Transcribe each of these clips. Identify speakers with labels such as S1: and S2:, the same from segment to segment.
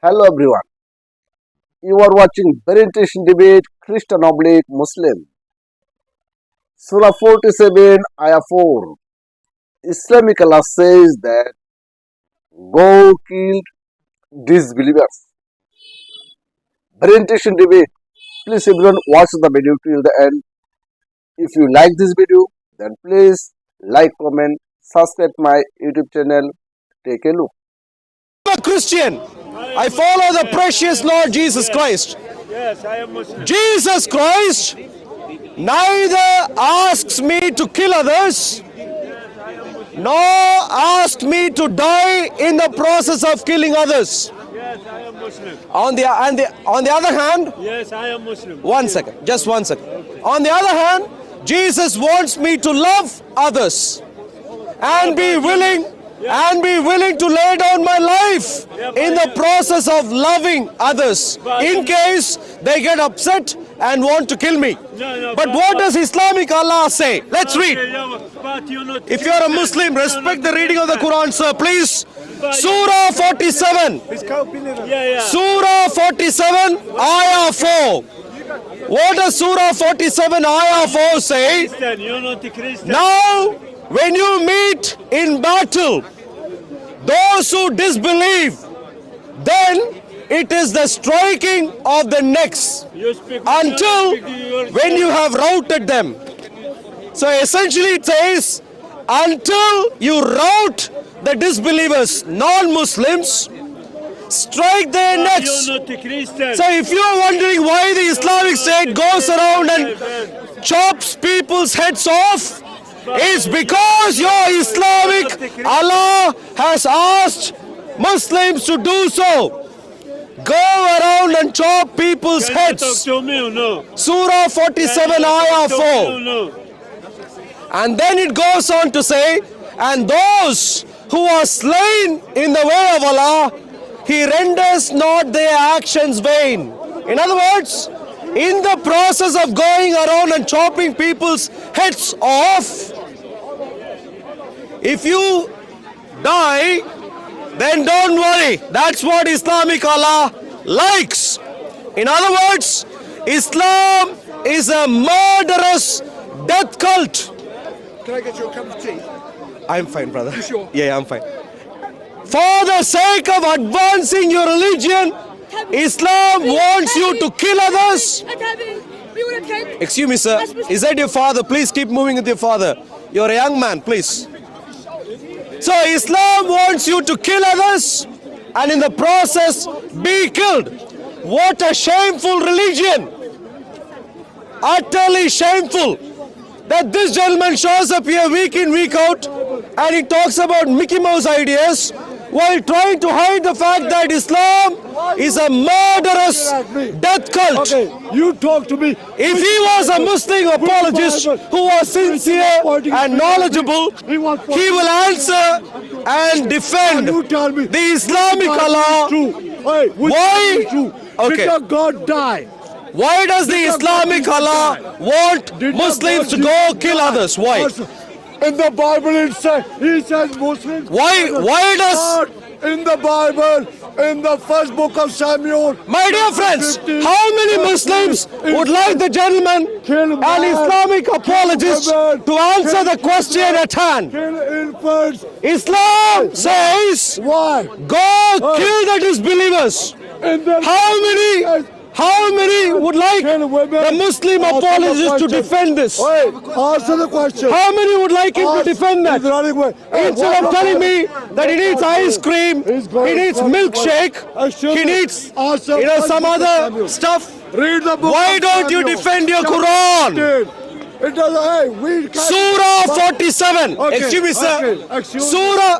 S1: Hello everyone. You are watching very interesting debate Christian oblique Muslim. Surah 47 Ayah 4. Islamic Allah says that go kill disbelievers. Very interesting debate. Please everyone watch the video till the end. If you like this video, then please like, comment, subscribe my YouTube channel. Take a look.
S2: I'm a Christian. I follow the precious Lord Jesus Christ.
S3: Yes, I am Muslim.
S2: Jesus Christ neither asks me to kill others nor asks me to die in the process of killing others.
S3: Yes, I am Muslim.
S2: On the other hand,
S3: Yes, I am Muslim.
S2: just one second. On the other hand, Jesus wants me to love others and be willing to lay down my life in the process of loving others in case they get upset and want to kill me. But what does Islamic Allah say? Let's read. If you're a Muslim, respect the reading of the Quran, sir, please. Surah 47. Surah 47, Ayah 4. What does Surah 47, Ayah 4 say? Now, when you meet in battle those who disbelieve, then it is the striking of the necks until when you have routed them. So essentially it says, until you rout the disbelievers, non-Muslims, strike their necks. So if you are wondering why the Islamic State goes around and chops people's heads off, it's because your Islamic Allah has asked Muslims to do so. Go around and chop people's heads. Surah 47 Ayah 4. And then it goes on to say, and those who are slain in the way of Allah, He renders not their actions vain. In other words, in the process of going around and chopping people's heads off, if you die, then don't worry. That's what Islamic Allah likes. In other words, Islam is a murderous death cult.
S4: Can I get you a cup of tea?
S2: I'm fine, brother.
S4: You sure?
S2: Yeah, I'm fine. For the sake of advancing your religion, Islam wants you to kill others. Excuse me, sir. Is that your father? Please keep moving with your father. You're a young man, please. So Islam wants you to kill others and in the process be killed. What a shameful religion. Utterly shameful that this gentleman shows up here week in, week out and he talks about Mickey Mouse ideas while trying to hide the fact that Islam is a murderous death cult.
S4: Okay, you talk to me.
S2: If he was a Muslim apologist who was sincere and knowledgeable, he will answer and defend the Islamic Allah. Why?
S4: Okay. Did God die?
S2: Why does the Islamic Allah want Muslims to go kill others? Why?
S4: In the Bible it says, He says Muslims.
S2: Why does...
S4: In the Bible, in the first book of Samuel.
S2: My dear friends, how many Muslims would like the gentleman, an Islamic apologist, to answer the question at hand? Islam says, go kill the disbelievers. How many would like the Muslim apologist to defend this?
S4: Answer the question.
S2: How many would like him to defend that? Instead of telling me that he needs ice cream, he needs milkshake, he needs some other stuff.
S4: Read the book.
S2: Why don't you defend your Quran? Surah 47.
S4: Okay,
S2: Excuse me, sir.
S4: okay,
S2: Surah.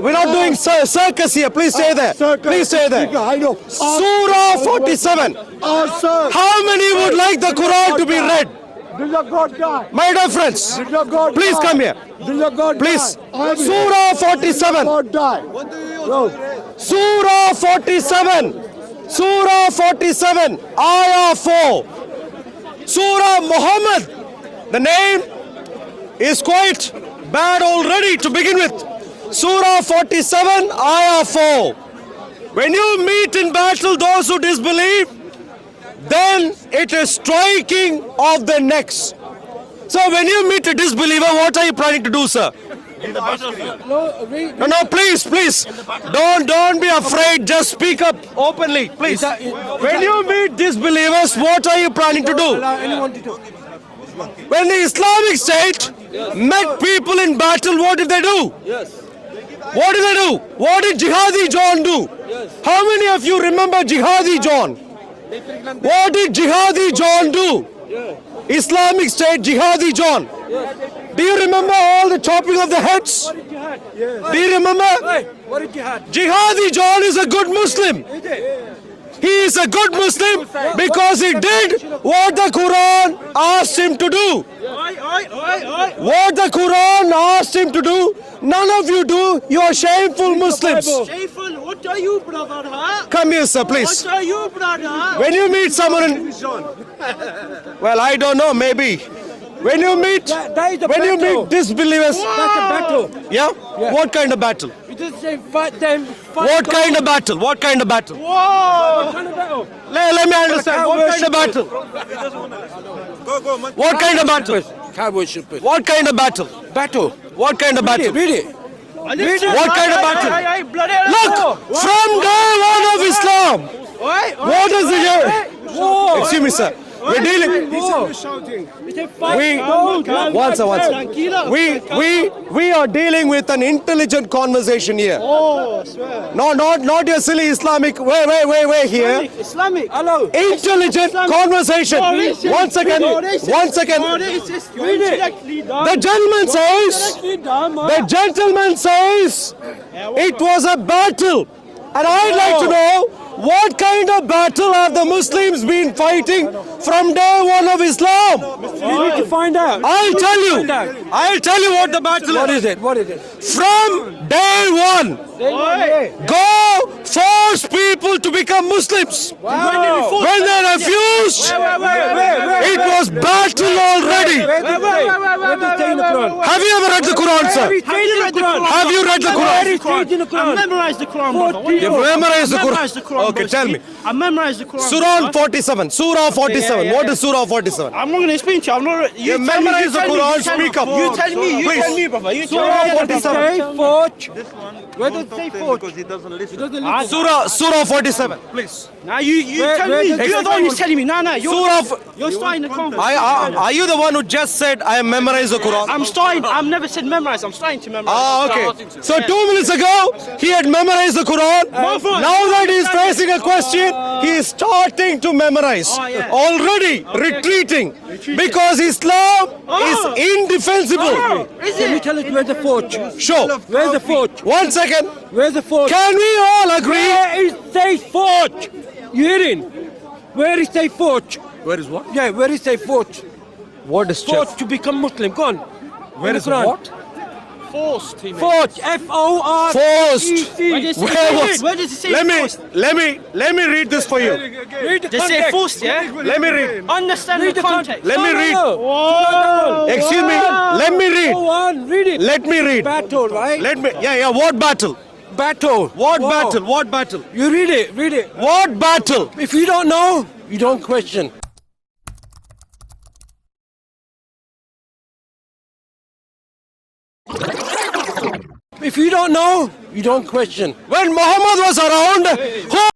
S2: We're not doing circus here. Please stay there. Please stay there.
S4: I know.
S2: Surah 47. How many would like the Quran to be read?
S4: Did your God die?
S2: My dear friends,
S4: Did your God
S2: please
S4: die?
S2: come here.
S4: Did your God
S2: Please.
S4: die?
S2: Surah 47.
S4: God died.
S2: Surah 47. Surah 47. Ayah 4. Surah Muhammad. The name is quite bad already to begin with. Surah 47, Ayah 4. When you meet in battle those who disbelieve, then it is striking of the necks. So when you meet a disbeliever, what are you planning to do, sir? No, please. Don't be afraid. Just speak up openly, please. When you meet disbelievers, what are you planning to do? When the Islamic State met people in battle, what did they do? What did they do? What did Jihadi John do? How many of you remember Jihadi John? What did Jihadi John do? Islamic State Jihadi John. Do you remember all the chopping of the heads? Do you remember? Jihadi John is a good Muslim. He is a good Muslim because he did what the Quran asked him to do. What the Quran asked him to do, none of you do. You are shameful Muslims.
S3: Shameful, what are you, brother? Huh?
S2: Come here, sir, please.
S3: What are you, brother?
S2: When you meet someone in... Well, I don't know, maybe. When you meet disbelievers...
S5: That's a battle.
S2: Yeah? What kind of battle?
S5: You just say fight them.
S2: What kind of battle? What kind of battle?
S5: What kind of battle?
S2: Let me understand. What kind of battle? What kind of battle?
S5: Cow worshippers.
S2: What kind of battle?
S5: Battle.
S2: What kind of battle?
S5: Read it.
S2: What kind of battle? Look, from day one of Islam, what is it here? Excuse me, sir. We're dealing. We are dealing with an intelligent conversation here. No, not your silly Islamic. Wait here.
S3: Islamic.
S5: Hello.
S2: Intelligent conversation. One second. The gentleman says it was a battle, and I'd like to know what kind of battle have the Muslims been fighting from day one of Islam?
S5: You need to find out.
S2: I'll tell you what the battle is.
S5: What is it?
S2: From day one, go force people to become Muslims. When they refused, it was battle already. Have you ever read the Quran, sir? Have you read the Quran?
S3: I memorized the Quran, brother.
S2: You've memorized the Quran? Okay, tell me.
S3: I memorized the Quran.
S2: Surah 47. Surah 47. What is Surah 47?
S3: I'm not going to explain to you. I'm not.
S2: You memorize the Quran, speak up.
S3: You tell me. You
S2: Please.
S3: tell me, brother. You tell
S2: Surah
S3: me.
S2: 47.
S5: Where does it say forge? Because he doesn't listen.
S2: Surah 47. Please.
S3: Now you tell me. You're the one who's telling me. No.
S2: Surah.
S3: You're starting the conversation.
S2: Are you the one who just said I have memorized the Quran?
S3: I've never said memorize. I'm starting to memorize.
S2: Ah, okay. So 2 minutes ago, he had memorized the Quran. Now that he is facing a question, he is starting to memorize. Already retreating. Because Islam is indefensible.
S5: Can you tell us where's the forge?
S2: Sure.
S5: Where's the forge?
S2: 1 second.
S5: Where's the forge?
S2: Can we all agree?
S5: Where is the forge? You hearing? Where is the forge?
S2: Where is what?
S5: Yeah, where is the forge?
S2: What is
S5: Forge to become Muslim. Go on.
S2: Where is what?
S3: Forced.
S5: Forge. F-O-R.
S2: Forced.
S3: Where does it say forced?
S2: Let me read this for you.
S5: Read the
S3: Does it say
S5: context.
S3: forced, yeah?
S2: Let me read.
S3: Understand
S5: Read
S3: the
S5: the
S3: context.
S2: Let me read.
S5: Whoa.
S2: Excuse me. Let me read.
S5: Go on, read it.
S2: Let me read.
S5: Battle, right?
S2: Yeah. What battle?
S5: Battle.
S2: What
S5: Whoa.
S2: battle? What battle?
S5: You read it.
S2: What battle?
S5: If you don't know, you don't question. If you don't know, you don't question.
S2: When Muhammad was around, who